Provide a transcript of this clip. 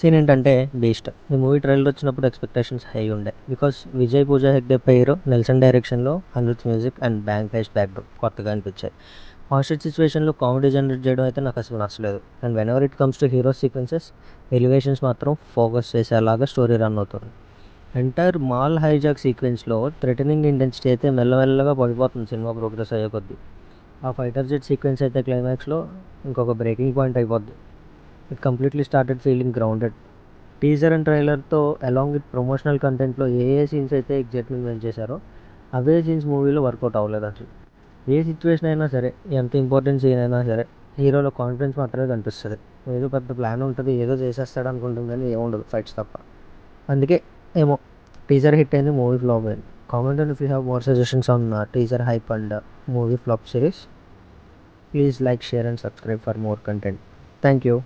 Scene ఏంటంటే Beast. ఈ movie trailer వచ్చినప్పుడు ఎక్స్పెక్టేషన్స్ హై ఉండే. బికాస్ విజయ్ పూజా హెగ్డే పేరు, నెల్సన్ డైరెక్షన్లో, Anirudh music and bank based backdrop కొత్తగా అనిపించాయి. హాస్టేజ్ సిచ్యువేషన్లో కామెడీ జనరేట్ చేయడం అయితే నాకు అసలు నచ్చలేదు. And whenever it comes to hero sequences, elevations మాత్రం ఫోకస్ చేసేలాగా స్టోరీ రన్ అవుతుంది. ఎంటైర్ మాల్ హైజాక్ సీక్వెన్స్లో థ్రెటనింగ్ ఇంటెన్సిటీ అయితే మెల్లమెల్లగా పడిపోతుంది సినిమా ప్రోగ్రెస్ అయ్యే కొద్దీ. ఆ ఫైటర్ జెట్ సీక్వెన్స్ అయితే క్లైమాక్స్లో ఇంకొక బ్రేకింగ్ పాయింట్ అయిపోద్ది. It completely started feeling grounded. Teaser and ట్రైలర్తో అలాంగ్ విత్ ప్రమోషనల్ కంటెంట్లో ఏ ఏ సీన్స్ అయితే ఎగ్జైట్మెంట్ చేశారో అవే సీన్స్ మూవీలో వర్కౌట్ అవ్వలేదు అసలు. ఏ సిచ్యువేషన్ అయినా సరే, ఎంత ఇంపార్టెంట్ సీన్ అయినా సరే, హీరోలో కాన్ఫిడెన్స్ మాత్రమే కనిపిస్తుంది. ఏదో పెద్ద ప్లాన్ ఉంటుంది, ఏదో చేసేస్తాడు అనుకుంటుంది, కానీ ఏముండదు ఫైట్స్ తప్ప. అందుకే ఏమో టీజర్ హిట్ అయింది, మూవీ ఫ్లాప్ అయింది. Comment and if you have more suggestions on teaser hype and movie flop series, please like, share and subscribe for more content. Thank you.